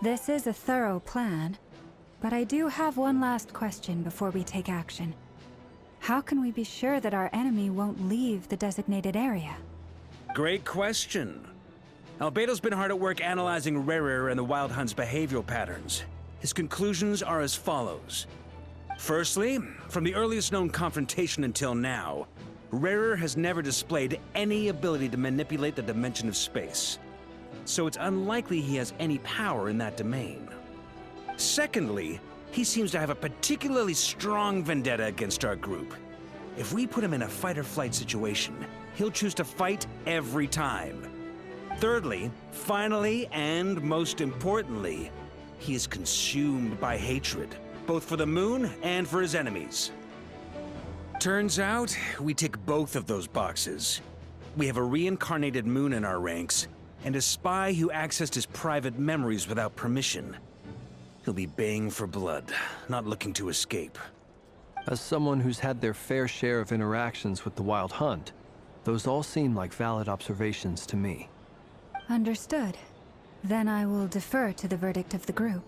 This is a thorough plan, but I do have one last question before we take action. How can we be sure that our enemy won't leave the designated area? Great question. Albedo's been hard at work analyzing Rarer and the Wild Hunt's behavioral patterns. His conclusions are as follows. Firstly, from the earliest known confrontation until now, Rarer has never displayed any ability to manipulate the dimension of space. So it's unlikely he has any power in that domain. Secondly, he seems to have a particularly strong vendetta against our group. If we put him in a fight-or-flight situation, he'll choose to fight every time. Thirdly, finally, and most importantly, he is consumed by hatred, both for the moon and for his enemies. Turns out, we tick both of those boxes. We have a reincarnated moon in our ranks, and a spy who accessed his private memories without permission. He'll be baying for blood, not looking to escape. As someone who's had their fair share of interactions with the Wild Hunt, those all seem like valid observations to me. Understood. Then I will defer to the verdict of the group.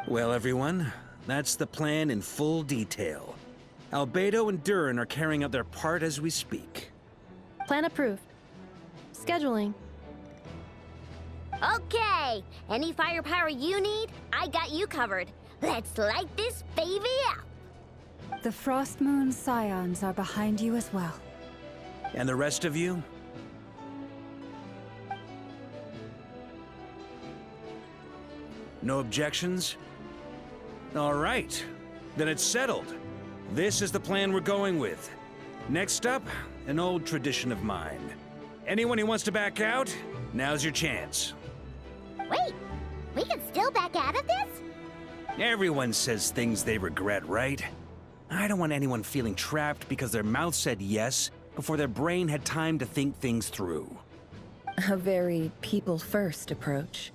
Well, everyone, that's the plan in full detail. Albedo and Durin are carrying out their part as we speak. Plan approved. Scheduling. Okay, any firepower you need, I got you covered. Let's light this baby up. The Frost Moon Scions are behind you as well. And the rest of you? No objections? All right, then it's settled. This is the plan we're going with. Next up, an old tradition of mine. Anyone who wants to back out, now's your chance. Wait, we can still back out of this? Everyone says things they regret, right? I don't want anyone feeling trapped because their mouth said yes before their brain had time to think things through. A very people-first approach.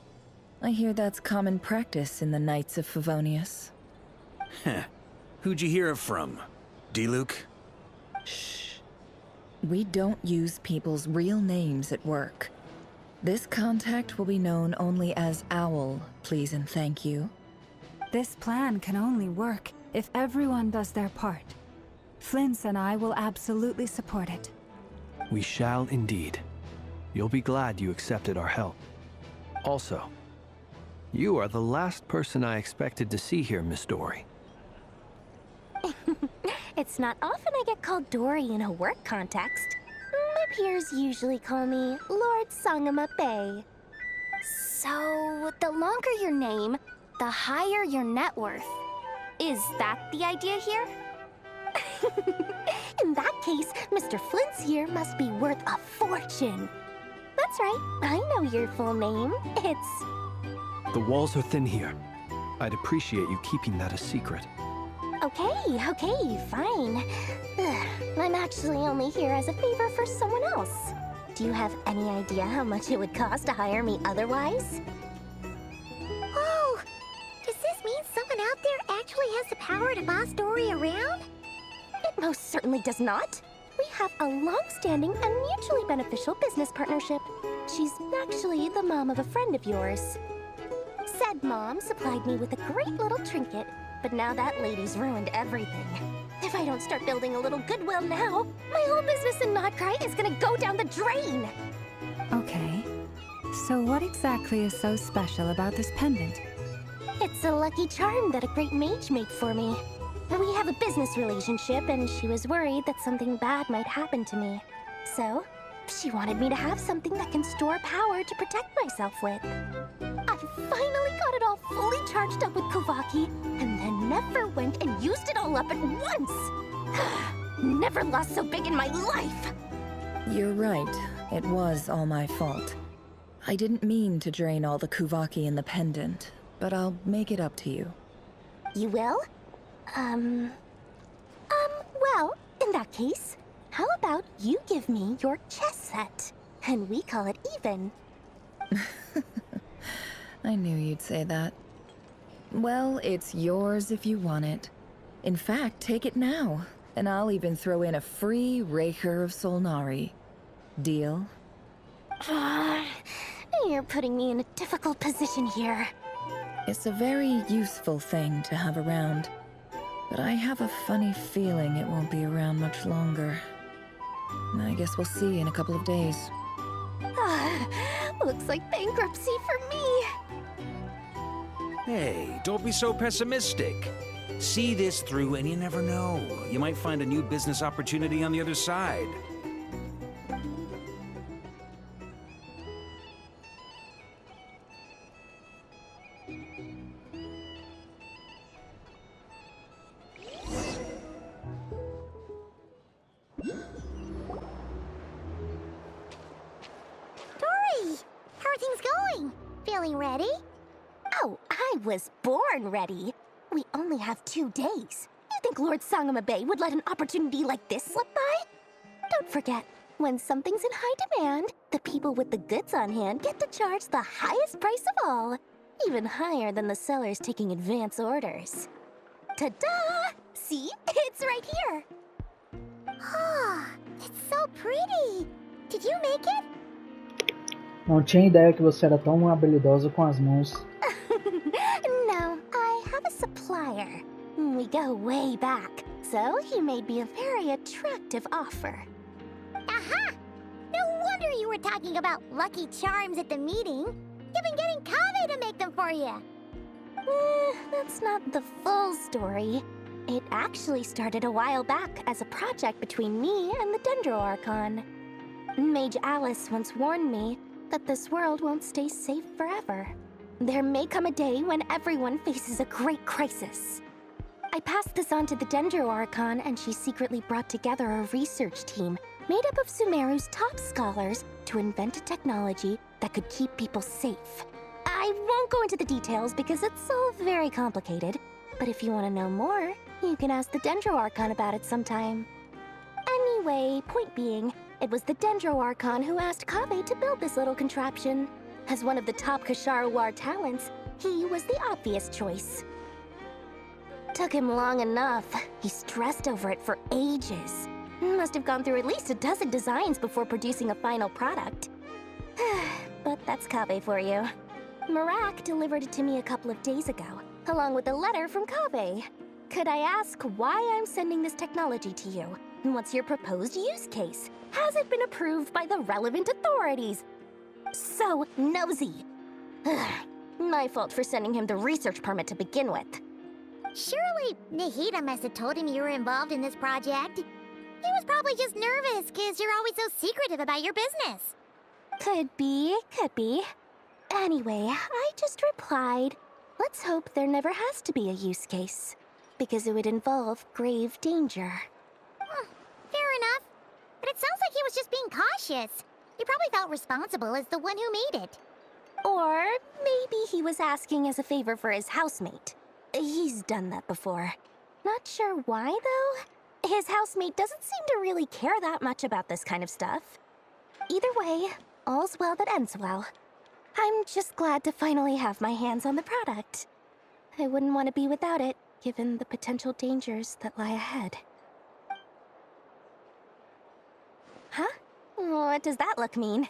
I hear that's common practice in the Knights of Favonius. Heh. Who'd you hear it from? Diluc? Shh. We don't use people's real names at work. This contact will be known only as Owl, please and thank you. This plan can only work if everyone does their part. Flint's and I will absolutely support it. We shall indeed. You'll be glad you accepted our help. Also, you are the last person I expected to see here, Miss Dory. It's not often I get called Dory in a work context. My peers usually call me Lord Sangama Bay. So, the longer your name, the higher your net worth. Is that the idea here? In that case, Mr. Flint's here must be worth a fortune. That's right, I know your full name. It's... The walls are thin here. I'd appreciate you keeping that a secret. Okay, fine. Ugh, I'm actually only here as a favor for someone else. Do you have any idea how much it would cost to hire me otherwise? Oh, does this mean someone out there actually has the power to boss Dory around? It most certainly does not. We have a long-standing and mutually beneficial business partnership. She's actually the mom of a friend of yours. Said mom supplied me with a great little trinket, but now that lady's ruined everything. If I don't start building a little goodwill now, my whole business in Nod-Krai is gonna go down the drain! Okay. So what exactly is so special about this pendant? It's a lucky charm that a great mage made for me. We have a business relationship, and she was worried that something bad might happen to me. So, she wanted me to have something that can store power to protect myself with. I finally got it all fully charged up with Kovaki, and then never went and used it all up at once! Never lost so big in my life! You're right. It was all my fault. I didn't mean to drain all the Kuvaki in the pendant, but I'll make it up to you. You will? Well, in that case, how about you give me your chess set, and we call it even? I knew you'd say that. Well, it's yours if you want it. In fact, take it now, and I'll even throw in a free Raker of Solnari. Deal? You're putting me in a difficult position here. It's a very useful thing to have around, but I have a funny feeling it won't be around much longer. I guess we'll see in a couple of days. Looks like bankruptcy for me. Hey, don't be so pessimistic. See this through and you never know. You might find a new business opportunity on the other side. Dory, how are things going? Feeling ready? Oh, I was born ready. We only have 2 days. You think Lord Sangamabe would let an opportunity like this slip by? Don't forget, when something's in high demand, the people with the goods on hand get to charge the highest price of all. Even higher than the sellers taking advance orders. Ta-da! See? It's right here. Oh, it's so pretty. Did you make it? Não tinha ideia que você era tão habilidosa com as mãos. No, I have a supplier. We go way back, so he made me a very attractive offer. Aha! No wonder you were talking about Lucky Charms at the meeting. You've been getting Kaveh to make them for you. That's not the full story. It actually started a while back as a project between me and the Dendro Archon. Mage Alice once warned me that this world won't stay safe forever. There may come a day when everyone faces a great crisis. I passed this on to the Dendro Archon, and she secretly brought together a research team made up of Sumeru's top scholars to invent a technology that could keep people safe. I won't go into the details because it's all very complicated, but if you want to know more, you can ask the Dendro Archon about it sometime. Anyway, point being, it was the Dendro Archon who asked Kaveh to build this little contraption. As one of the top Kasharu War talents, he was the obvious choice. Took him long enough. He stressed over it for ages. Must have gone through at least a dozen designs before producing a final product. But that's Kaveh for you. Marak delivered it to me a couple of days ago, along with a letter from Kaveh. Could I ask why I'm sending this technology to you? What's your proposed use case? Has it been approved by the relevant authorities? So nosy. My fault for sending him the research permit to begin with. Surely Nahida must have told him you were involved in this project. He was probably just nervous because you're always so secretive about your business. Could be, could be. Anyway, I just replied, let's hope there never has to be a use case, because it would involve grave danger. Fair enough. But it sounds like he was just being cautious. He probably felt responsible as the one who made it. Or maybe he was asking as a favor for his housemate. He's done that before. Not sure why, though. His housemate doesn't seem to really care that much about this kind of stuff. Either way, all's well that ends well. I'm just glad to finally have my hands on the product. I wouldn't want to be without it, given the potential dangers that lie ahead. Huh? What does that look mean?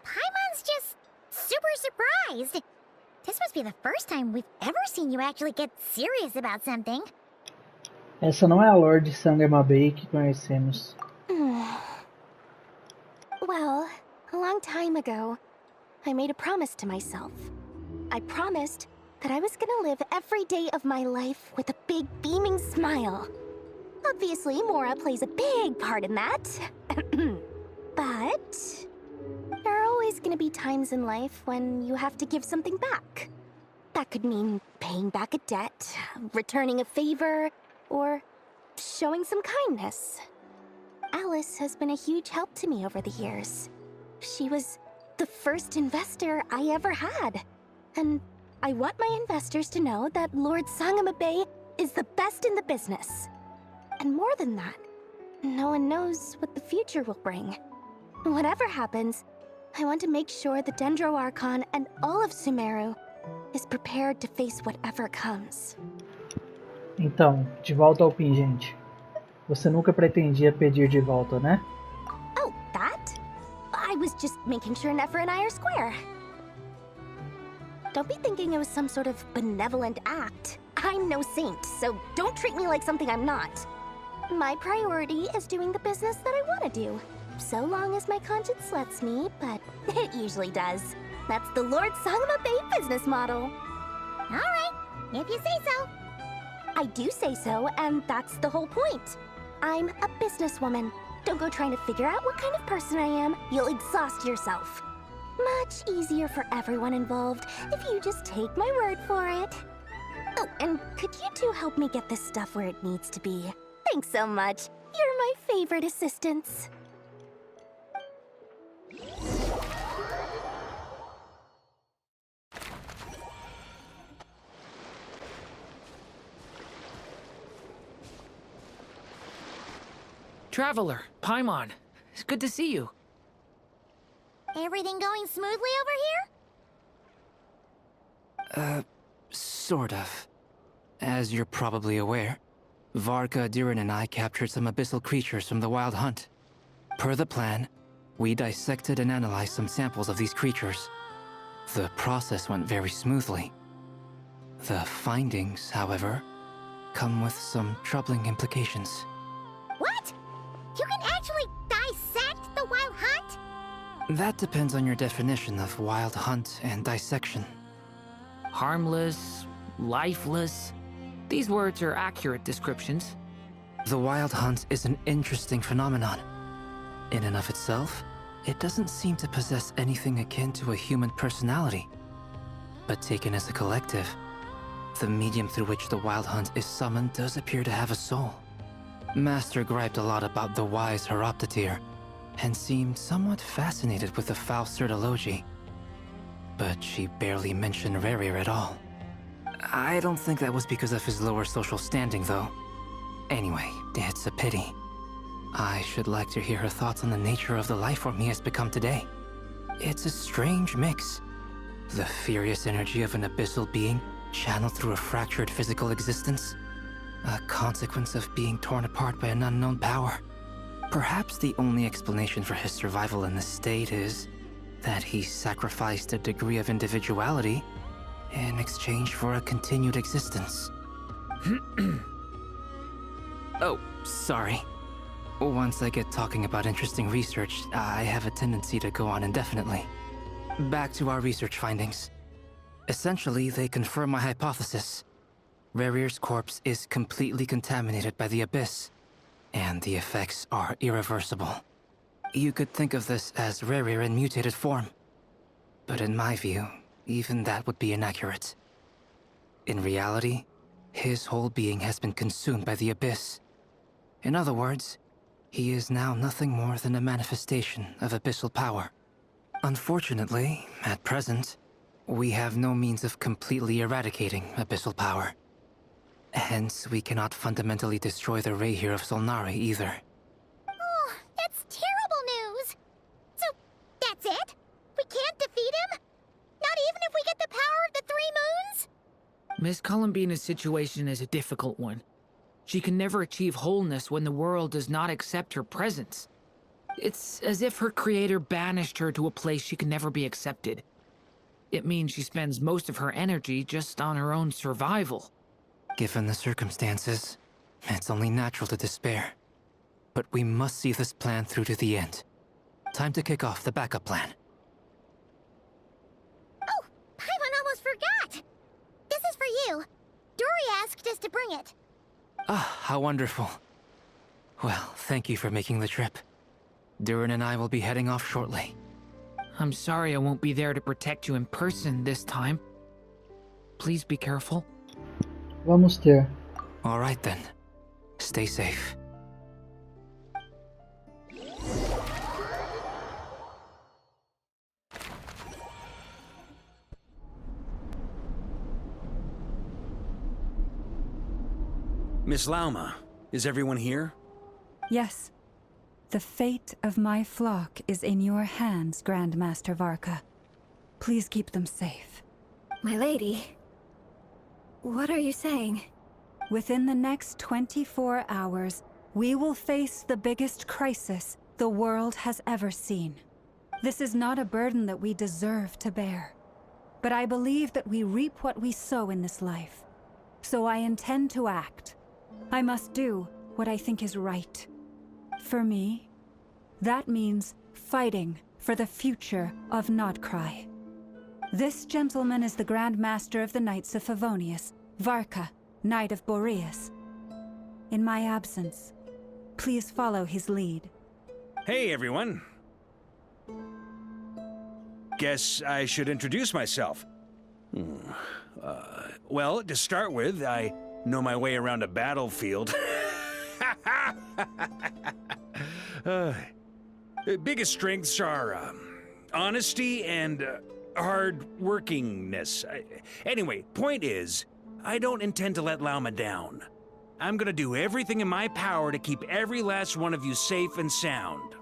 Paimon's just super surprised. This must be the first time we've ever seen you actually get serious about something. Essa não é a Lord Sangamabe que conhecemos. Well, a long time ago, I made a promise to myself. I promised that I was gonna live every day of my life with a big beaming smile. Obviously, Mora plays a big part in that. But there are always gonna be times in life when you have to give something back. That could mean paying back a debt, returning a favor, or showing some kindness. Alice has been a huge help to me over the years. She was the first investor I ever had. And I want my investors to know that Lord Sangamabe is the best in the business. And more than that, no one knows what the future will bring. Whatever happens, I want to make sure the Dendro Archon and all of Sumeru is prepared to face whatever comes. Então, de volta ao pingente. Você nunca pretendia pedir de volta, né? Oh, that? I was just making sure Nefer and I are square. Don't be thinking it was some sort of benevolent act. I'm no saint, so don't treat me like something I'm not. My priority is doing the business that I want to do. So long as my conscience lets me, but it usually does. That's the Lord Solomon Bay business model. Alright, if you say so. I do say so, and that's the whole point. I'm a businesswoman. Don't go trying to figure out what kind of person I am. You'll exhaust yourself. Much easier for everyone involved if you just take my word for it. Oh, and could you two help me get this stuff where it needs to be? Thanks so much. You're my favorite assistants. Traveler, Paimon, it's good to see you. Everything going smoothly over here? Sort of. As you're probably aware, Varka, Durin, and I captured some abyssal creatures from the Wild Hunt. Per the plan, we dissected and analyzed some samples of these creatures. The process went very smoothly. The findings, however, come with some troubling implications. What? You can actually dissect the Wild Hunt? That depends on your definition of Wild Hunt and dissection. Harmless, lifeless. These words are accurate descriptions. The Wild Hunt is an interesting phenomenon. In and of itself, it doesn't seem to possess anything akin to a human personality. But taken as a collective, the medium through which the Wild Hunt is summoned does appear to have a soul. Master griped a lot about the wise Horoptetyr, and seemed somewhat fascinated with the foul Certology. But she barely mentioned Rerir at all. I don't think that was because of his lower social standing, though. Anyway, it's a pity. I should like to hear her thoughts on the nature of the life form he has become today. It's a strange mix. The furious energy of an abyssal being channeled through a fractured physical existence. A consequence of being torn apart by an unknown power. Perhaps the only explanation for his survival in this state is that he sacrificed a degree of individuality in exchange for a continued existence. Oh, sorry. Once I get talking about interesting research, I have a tendency to go on indefinitely. Back to our research findings. Essentially, they confirm my hypothesis. Rerir's corpse is completely contaminated by the Abyss, and the effects are irreversible. You could think of this as Rerir in mutated form. But in my view, even that would be inaccurate. In reality, his whole being has been consumed by the Abyss. In other words, he is now nothing more than a manifestation of abyssal power. Unfortunately, at present, we have no means of completely eradicating abyssal power. Hence, we cannot fundamentally destroy the Rayhir of Solnari either. Oh, that's terrible news! So, that's it? We can't defeat him? Not even if we get the power of the Three Moons? Miss Columbina's situation is a difficult one. She can never achieve wholeness when the world does not accept her presence. It's as if her creator banished her to a place she can never be accepted. It means she spends most of her energy just on her own survival. Given the circumstances, it's only natural to despair. But we must see this plan through to the end. Time to kick off the backup plan. Oh, Paimon almost forgot! This is for you. Dory asked us to bring it. Ah, how wonderful. Well, thank you for making the trip. Durin and I will be heading off shortly. I'm sorry I won't be there to protect you in person this time. Please be careful. Vamos ter. All right then. Stay safe. Miss Lauma, is everyone here? Yes. The fate of my flock is in your hands, Grand Master Varka. Please keep them safe. My lady, what are you saying? Within the next 24 hours, we will face the biggest crisis the world has ever seen. This is not a burden that we deserve to bear. but I believe that we reap what we sow in this life. So I intend to act. I must do what I think is right. For me, that means fighting for the future of Nod-Krai. This gentleman is the Grand Master of the Knights of Favonius, Varka, Knight of Boreas. In my absence, please follow his lead. Hey, everyone. Guess I should introduce myself. Well, to start with, I know my way around a battlefield. Biggest strengths are honesty and hard-workingness. Anyway, point is, I don't intend to let Lauma down. I'm gonna do everything in my power to keep every last one of you safe and sound.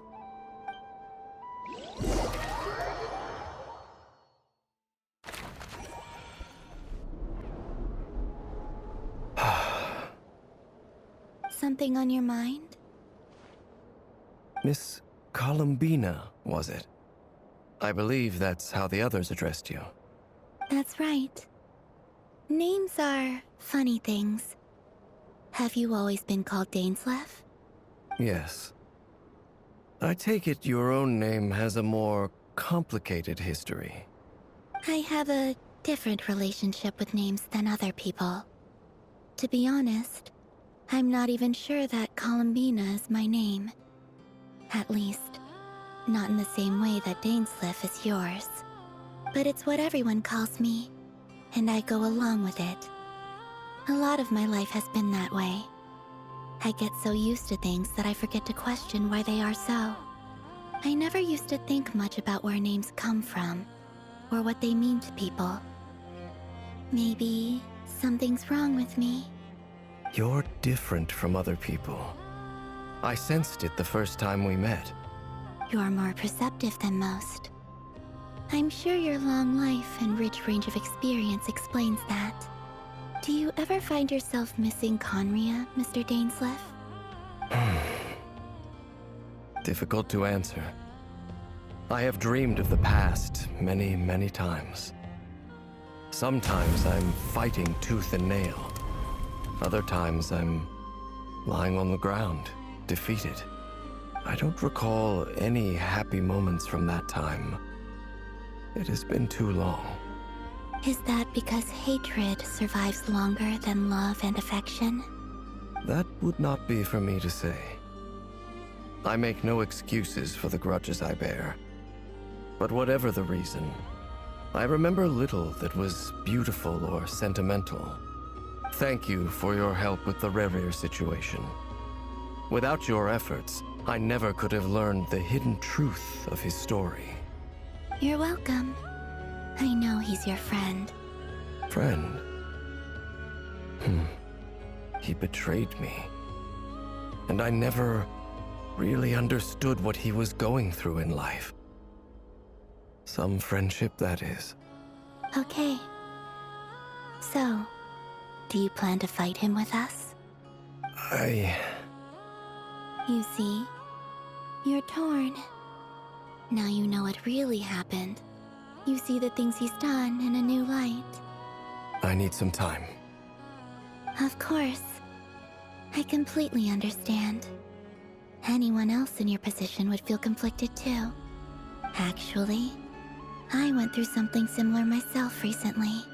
Something on your mind? Miss Columbina, was it? I believe that's how the others addressed you. That's right. Names are funny things. Have you always been called Dainsleif? Yes. I take it your own name has a more complicated history. I have a different relationship with names than other people. To be honest, I'm not even sure that Columbina is my name. At least, not in the same way that Dainsleif is yours. But it's what everyone calls me, and I go along with it. A lot of my life has been that way. I get so used to things that I forget to question why they are so. I never used to think much about where names come from, or what they mean to people. Maybe something's wrong with me. You're different from other people. I sensed it the first time we met. You're more perceptive than most. I'm sure your long life and rich range of experience explains that. Do you ever find yourself missing Conria, Mr. Dainsleif? Difficult to answer. I have dreamed of the past many, many times. Sometimes I'm fighting tooth and nail. Other times I'm lying on the ground, defeated. I don't recall any happy moments from that time. It has been too long. Is that because hatred survives longer than love and affection? That would not be for me to say. I make no excuses for the grudges I bear. But whatever the reason, I remember little that was beautiful or sentimental. Thank you for your help with the Rerir situation. Without your efforts, I never could have learned the hidden truth of his story. You're welcome. I know he's your friend. Friend? He betrayed me. And I never really understood what he was going through in life. Some friendship, that is. Okay. So, do you plan to fight him with us? You see, you're torn. Now you know what really happened. You see the things he's done in a new light. I need some time. Of course. I completely understand. Anyone else in your position would feel conflicted too. Actually, I went through something similar myself recently.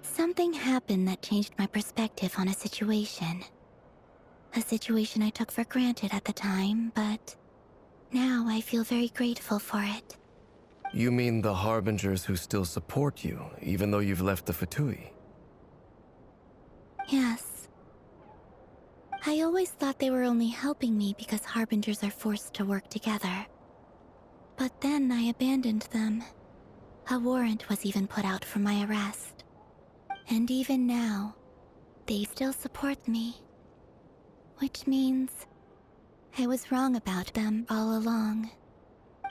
Something happened that changed my perspective on a situation. A situation I took for granted at the time, but now I feel very grateful for it. You mean the Harbingers who still support you, even though you've left the Fatui? Yes. I always thought they were only helping me because Harbingers are forced to work together. But then I abandoned them. A warrant was even put out for my arrest. And even now, they still support me. Which means I was wrong about them all along.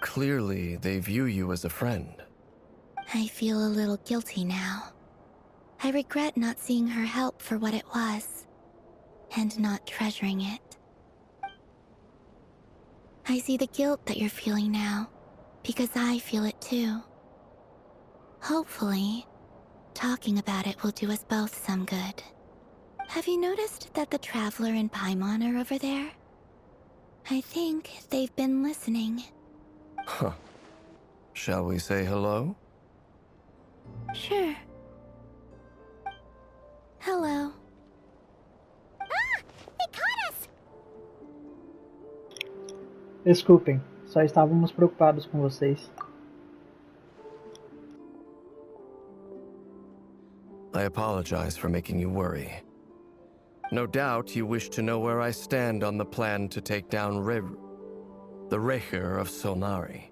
Clearly, they view you as a friend. I feel a little guilty now. I regret not seeing her help for what it was, and not treasuring it. I see the guilt that you're feeling now, because I feel it too. Hopefully, talking about it will do us both some good. Have you noticed that the Traveler and Paimon are over there? I think they've been listening. Huh. Shall we say hello? Sure. Hello. Ah! They caught us! Desculpem, só estávamos preocupados com vocês. I apologize for making you worry. No doubt you wish to know where I stand on the plan to take down the Recher of Solnari.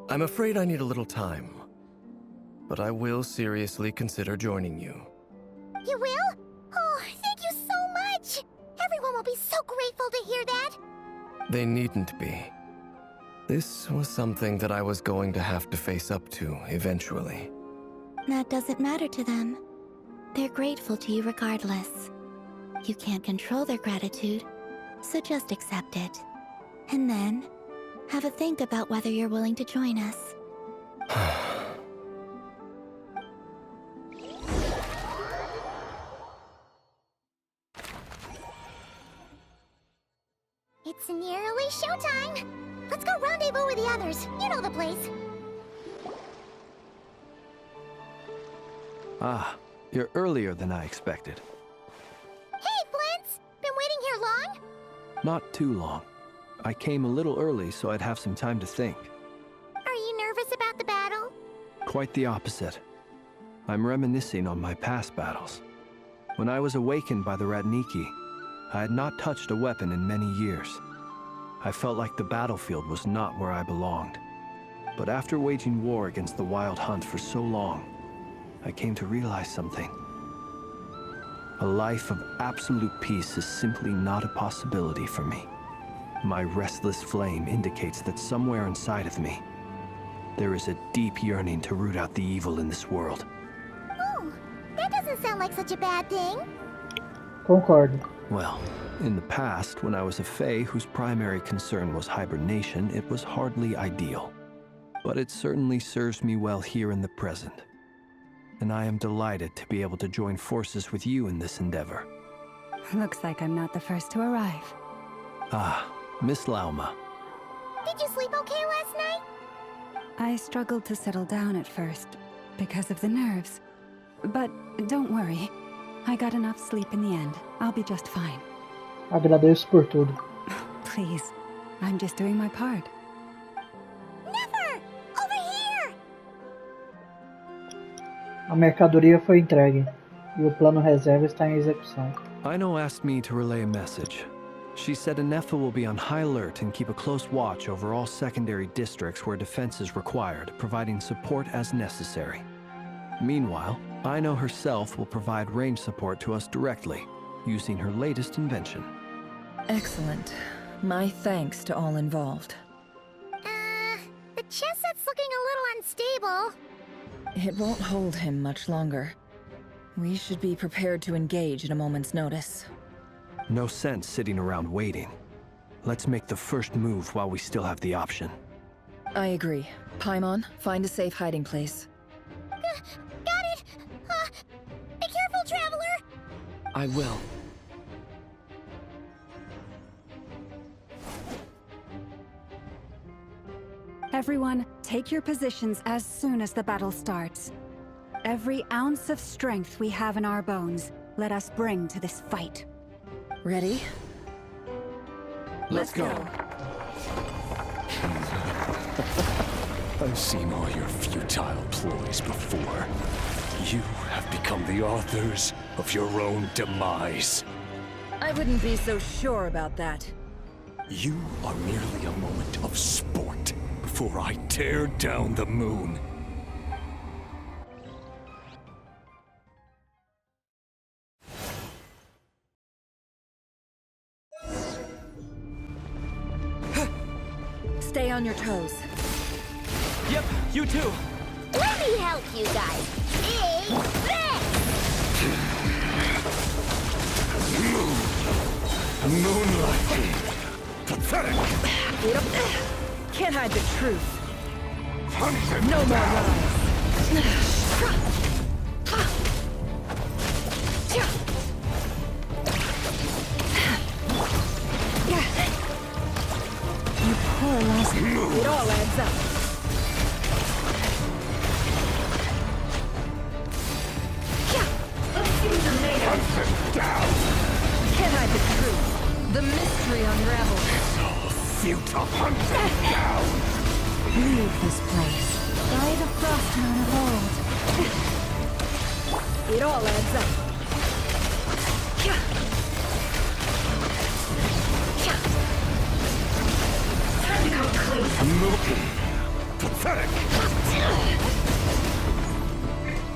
I'm afraid I need a little time, but I will seriously consider joining you. You will? Oh, thank you so much! Everyone will be so grateful to hear that! They needn't be. This was something that I was going to have to face up to eventually. That doesn't matter to them. They're grateful to you regardless. You can't control their gratitude, so just accept it. And then, have a think about whether you're willing to join us. It's nearly showtime! Let's go rendezvous with the others. You know the place. Ah, you're earlier than I expected. Hey, Flint's! Been waiting here long? Not too long. I came a little early so I'd have some time to think. Are you nervous about the battle? Quite the opposite. I'm reminiscing on my past battles. When I was awakened by the Ratniki, I had not touched a weapon in many years. I felt like the battlefield was not where I belonged. But after waging war against the Wild Hunt for so long, I came to realize something. A life of absolute peace is simply not a possibility for me. My restless flame indicates that somewhere inside of me, there is a deep yearning to root out the evil in this world. Oh, that doesn't sound like such a bad thing. Concordo. Well, in the past, when I was a Fae whose primary concern was hibernation, it was hardly ideal. But it certainly serves me well here in the present. And I am delighted to be able to join forces with you in this endeavor. Looks like I'm not the first to arrive. Ah, Miss Lauma. Did you sleep okay last night? I struggled to settle down at first, because of the nerves. But don't worry. I got enough sleep in the end. I'll be just fine. Agradeço por tudo. Please, I'm just doing my part. Never! Over here! A mercadoria foi entregue, e o plano reserva está em execução. Aino asked me to relay a message. She said Anefa will be on high alert and keep a close watch over all secondary districts where defense is required, providing support as necessary. Meanwhile, Aino herself will provide range support to us directly, using her latest invention. Excellent. My thanks to all involved. The chest set's looking a little unstable. It won't hold him much longer. We should be prepared to engage at a moment's notice. No sense sitting around waiting. Let's make the first move while we still have the option. I agree. Paimon, find a safe hiding place. Got it! Be careful, Traveler! I will. Everyone, take your positions as soon as the battle starts. Every ounce of strength we have in our bones, let us bring to this fight. Ready? Let's go. I've seen all your futile ploys before. You have become the authors of your own demise. I wouldn't be so sure about that. You are merely a moment of sport before I tear down the moon. Stay on your toes. Yep, you too. Let me help you guys. Take this! Moonlight. Pathetic. Can't hide the truth. No more lies. You poor lost. It all adds up. Can't hide the truth. The mystery unravels. Futile. Hunt them down. Leave this place. By the frost moon of old. It all adds up. Time to come clean. Moving. Pathetic.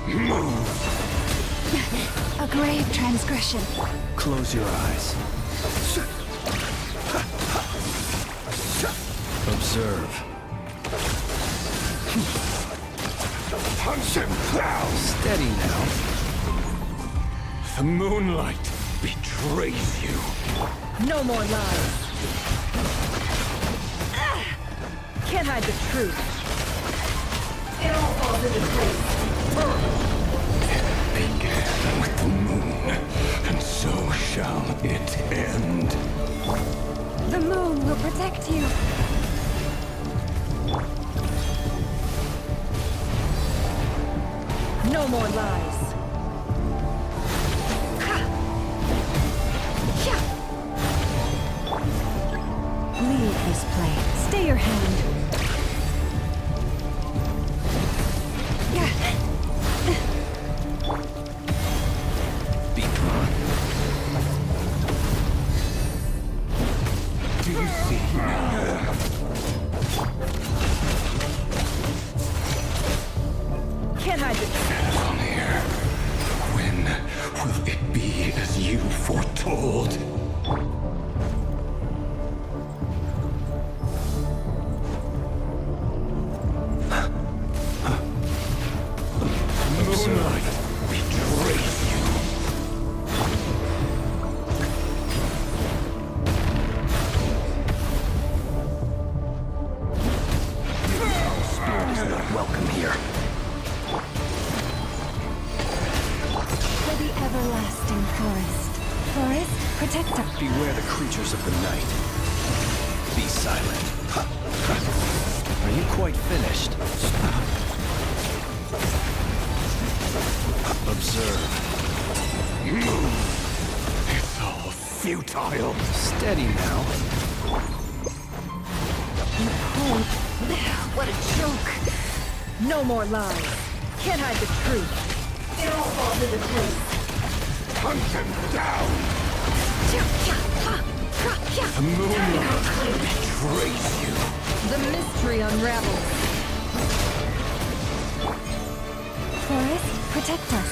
Move. A grave transgression. Close your eyes. Observe. Hunt them down. Steady now. The moonlight betrays you. No more lies. Can't hide the truth. It all falls into place. It began with the moon, and so shall it end. The moon will protect you. No more lies. Leave this place. Stay your hand. Be gone. Do you see now? Can't hide the truth. Come here. When will it be as you foretold? Moonlight betrays you. Spirit is not welcome here. For the everlasting forest. Forest, protect us. Beware the creatures of the night. Be silent. Are you quite finished? Observe. It's all futile. Steady now. What a joke. No more lies. Can't hide the truth. It all falls into place. Hunt them down. The moonlight betrays you. The mystery unravels. Forest, protect us.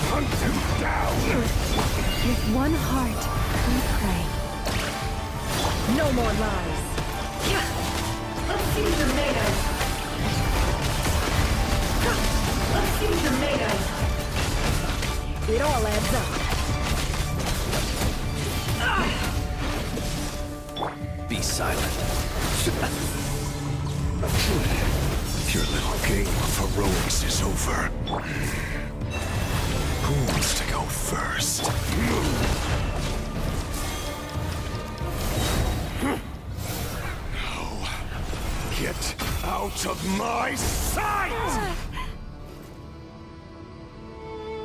Hunt them down. With one heart, we pray. No more lies. Let's see what you're made of. Let's see what you're made of. It all adds up. Be silent. Your little game of heroics is over. Who wants to go first? No. Get out of my sight!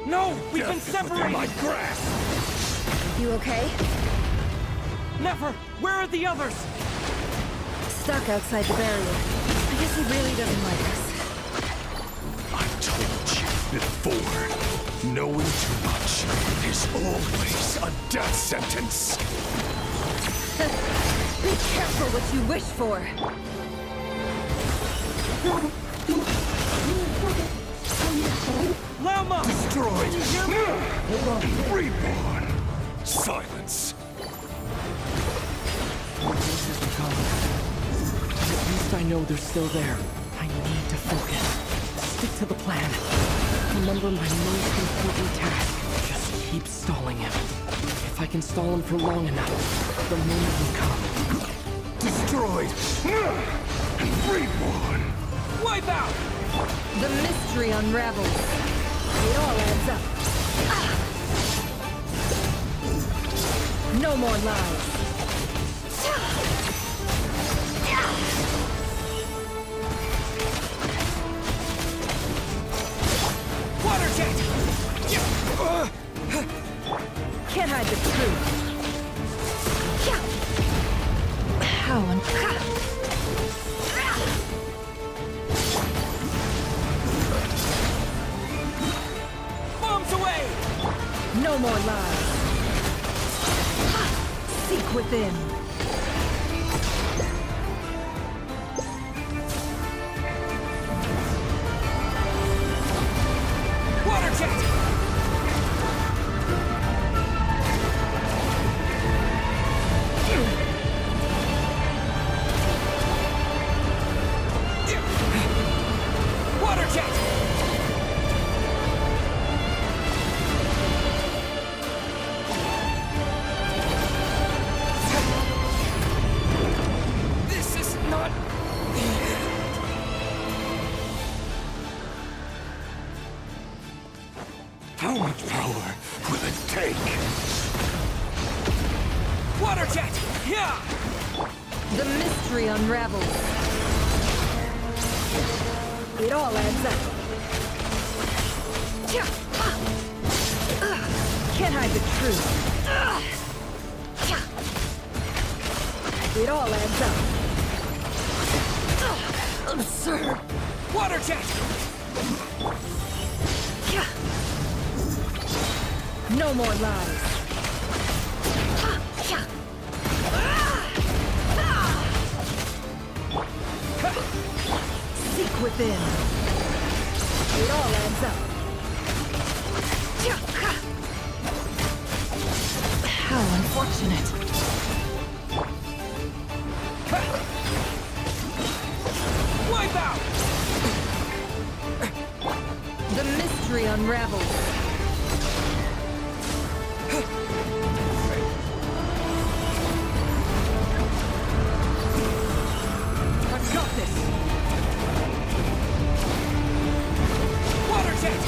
No! We've been Death is within separated! my grasp! You okay? Never! Where are the others? Stuck outside the barrier. I guess he really doesn't like us. I told you before. Knowing too much is always a death sentence. Be careful what you wish for. Lama! Destroyed. Reborn. Silence. Pieces are gone. At least I know they're still there. I need to focus. Stick to the plan. Remember my most important task. Just keep stalling him. If I can stall him for long enough, the moment will come. Destroyed. And reborn. Wipe out! The mystery unravels. It all adds up. No more lies. Water jet! Can't hide the truth. How Bombs away! No more lies. Seek within. Water jet! Water jet! This is not the end. How much power will it take? Water jet! Yeah! The mystery unravels. It all adds up. Can't hide the truth. It all adds up. Absurd. Water jet! No more lies. Seek within. It all adds up. How unfortunate. Wipe out! The mystery unravels. I've got this! Water jet!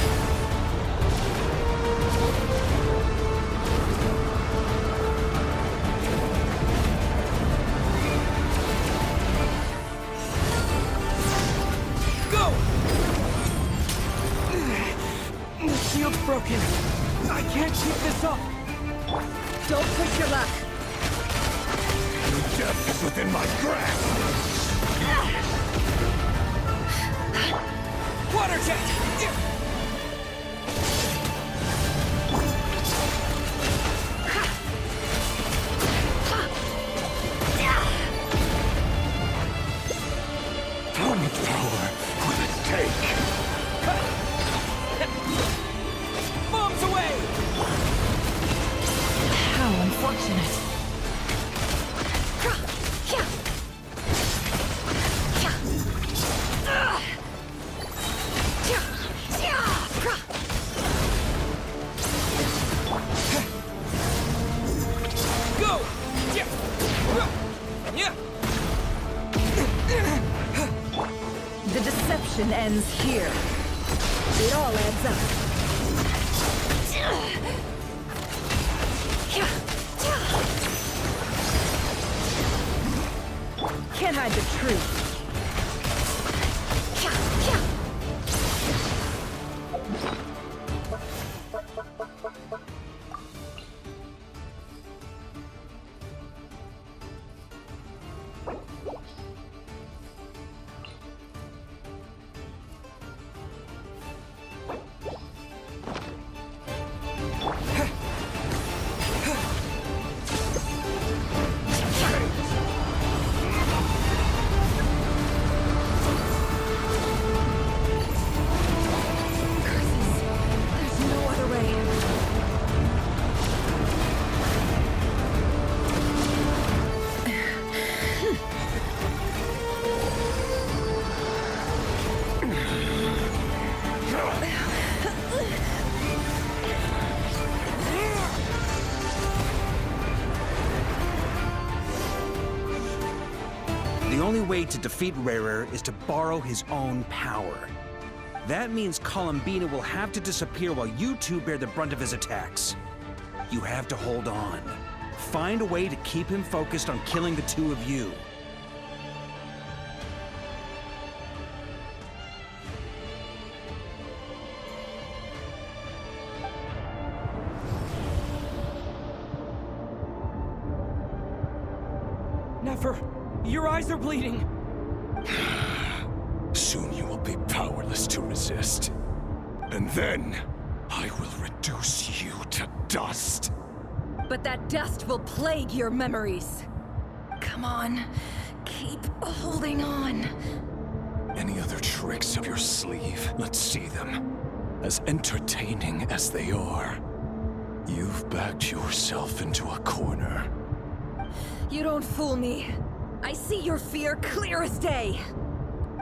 Go! The shield's broken. I can't keep this up. Don't push your luck. Death is within my grasp! Water jet! How much power will it take? Bombs away! How unfortunate. Go! Yeah! Yeah! The deception ends here. It all adds up. Can't hide the truth. The only way to defeat Rarer is to borrow his own power. That means Columbina will have to disappear while you two bear the brunt of his attacks. You have to hold on. Find a way to keep him focused on killing the two of you. Never! Your eyes are bleeding! Soon you will be powerless to resist. And then, I will reduce you to dust. But that dust will plague your memories. Come on, keep holding on. Any other tricks up your sleeve? Let's see them. As entertaining as they are, you've backed yourself into a corner. You don't fool me. I see your fear clear as day.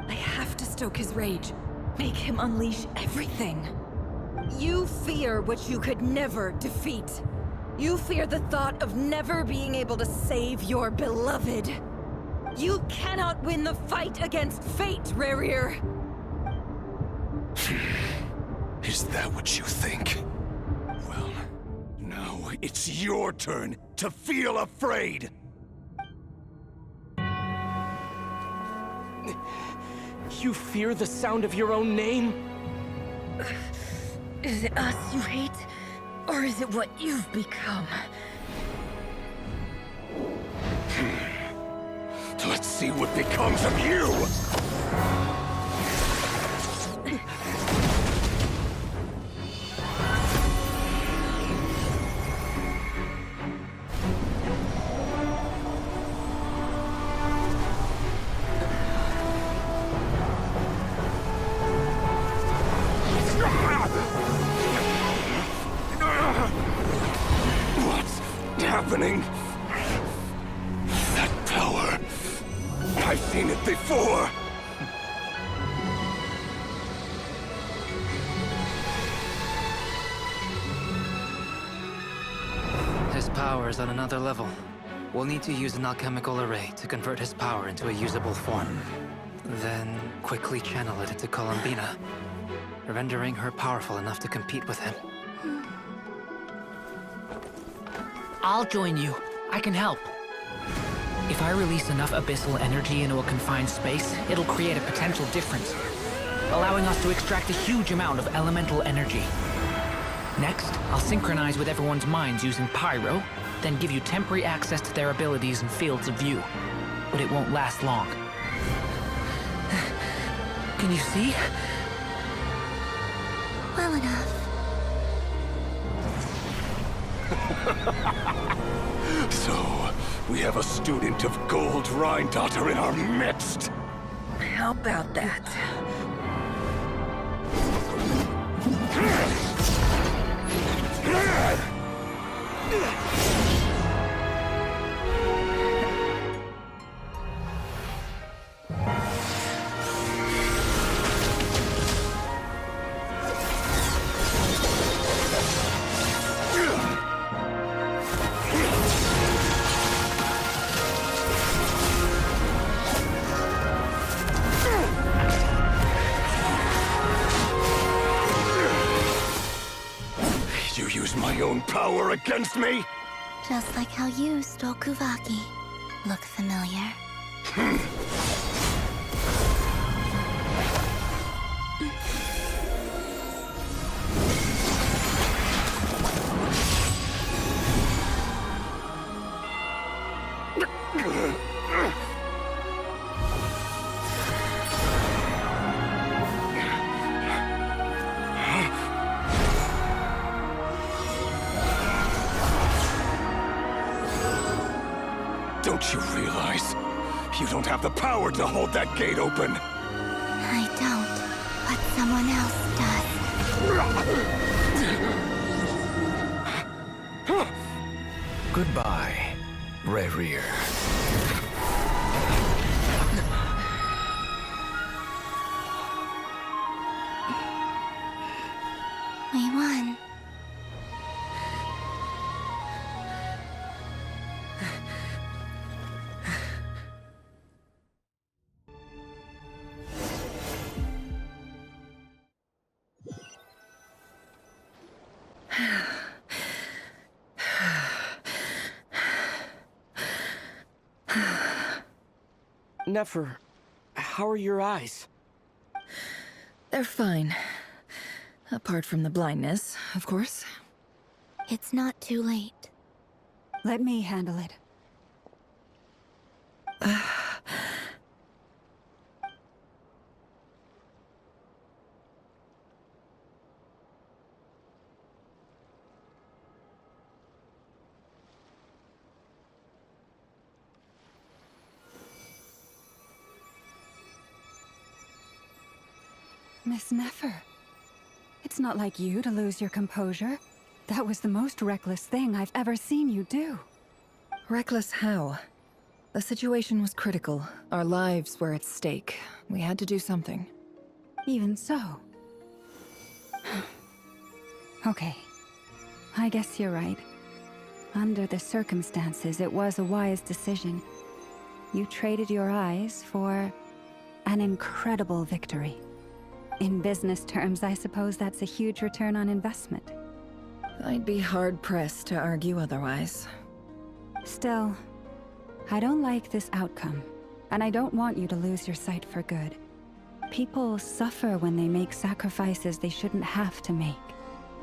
I have to stoke his rage. Make him unleash everything. You fear what you could never defeat. You fear the thought of never being able to save your beloved. You cannot win the fight against fate, Rerir. Is that what you think? Well, now it's your turn to feel afraid! You fear the sound of your own name? Is it us you hate? Or is it what you've become? Let's see what becomes of you! Happening? That power. I've seen it before. His power is on another level. We'll need to use an alchemical array to convert his power into a usable form. Then quickly channel it into Columbina, rendering her powerful enough to compete with him. I'll join you. I can help. If I release enough abyssal energy into a confined space, it'll create a potential difference, allowing us to extract a huge amount of elemental energy. Next, I'll synchronize with everyone's minds using Pyro, then give you temporary access to their abilities and fields of view. But it won't last long. Can you see? Well enough. So, we have a student of Gold Rhine-Daughter in our midst. How about that? You use my own power against me? Just like how you stole Kuvaki. Look familiar? Don't you realize? You don't have the power to hold that gate open! I don't, but someone else does. Goodbye, Rerir. We won. Nefer, how are your eyes? They're fine. Apart from the blindness, of course. It's not too late. Let me handle it. Miss Nefer, it's not like you to lose your composure. That was the most reckless thing I've ever seen you do. Reckless how? The situation was critical. Our lives were at stake. We had to do something. Even so. Okay. I guess you're right. Under the circumstances, it was a wise decision. You traded your eyes for an incredible victory. In business terms, I suppose that's a huge return on investment. I'd be hard-pressed to argue otherwise. Still, I don't like this outcome, and I don't want you to lose your sight for good. People suffer when they make sacrifices they shouldn't have to make,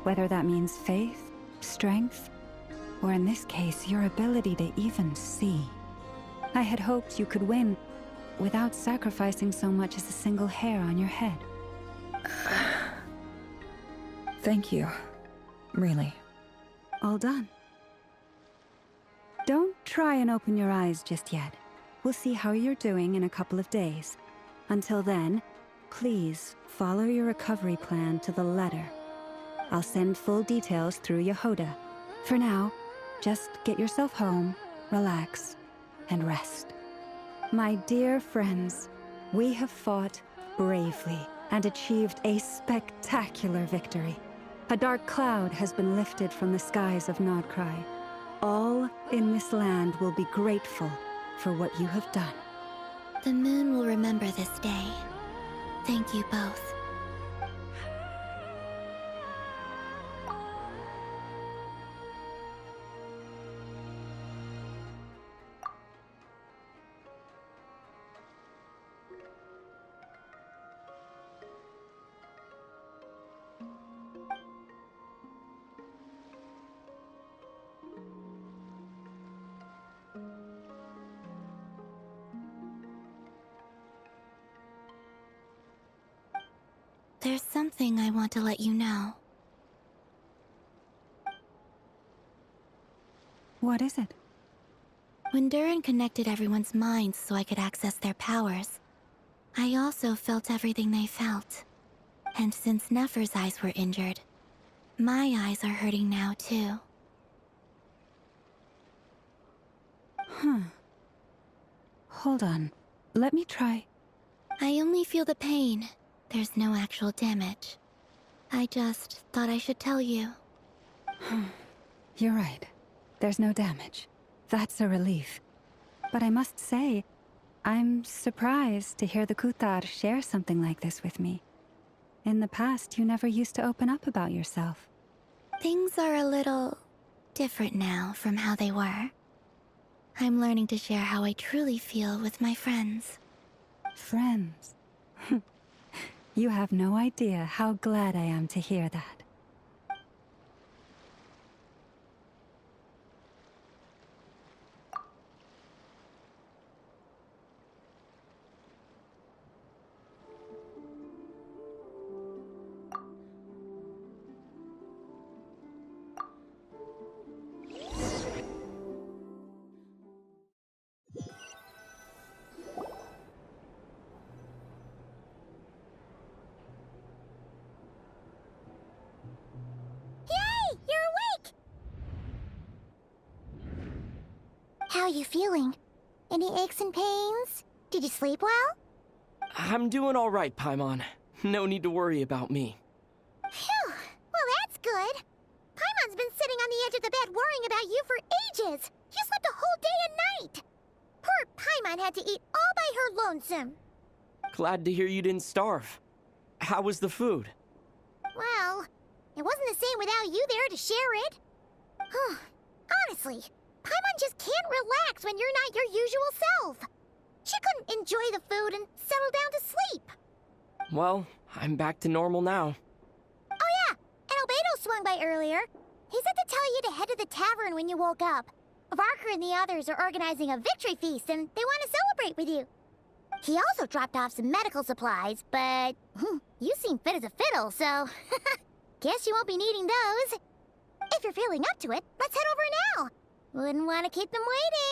whether that means faith, strength, or in this case, your ability to even see. I had hoped you could win without sacrificing so much as a single hair on your head. Thank you. Really. All done. Don't try and open your eyes just yet. We'll see how you're doing in a couple of days. Until then, please follow your recovery plan to the letter. I'll send full details through Yehoda. For now, just get yourself home, relax, and rest. My dear friends, we have fought bravely and achieved a spectacular victory. A dark cloud has been lifted from the skies of Nod-Krai. All in this land will be grateful for what you have done. The moon will remember this day. Thank you both. There's something I want to let you know. What is it? When Durin connected everyone's minds so I could access their powers, I also felt everything they felt. And since Nefer's eyes were injured, my eyes are hurting now too. Huh. Hold on. Let me try. I only feel the pain. There's no actual damage. I just thought I should tell you. You're right. There's no damage. That's a relief. But I must say, I'm surprised to hear the Kuthar share something like this with me. In the past, you never used to open up about yourself. Things are a little different now from how they were. I'm learning to share how I truly feel with my friends. Friends? You have no idea how glad I am to hear that. How are you feeling? Any aches and pains? Did you sleep well? I'm doing all right, Paimon. No need to worry about me. Phew! Well, that's good. Paimon's been sitting on the edge of the bed worrying about you for ages. You slept a whole day and night. Poor Paimon had to eat all by her lonesome. Glad to hear you didn't starve. How was the food? Well, it wasn't the same without you there to share it. Honestly, Paimon just can't relax when you're not your usual self. She couldn't enjoy the food and settle down to sleep. Well, I'm back to normal now. Oh yeah, and Albedo swung by earlier. He said to tell you to head to the tavern when you woke up. Varker and the others are organizing a victory feast and they want to celebrate with you. He also dropped off some medical supplies, but you seem fit as a fiddle, so guess you won't be needing those. If you're feeling up to it, let's head over now. Wouldn't want to keep them waiting.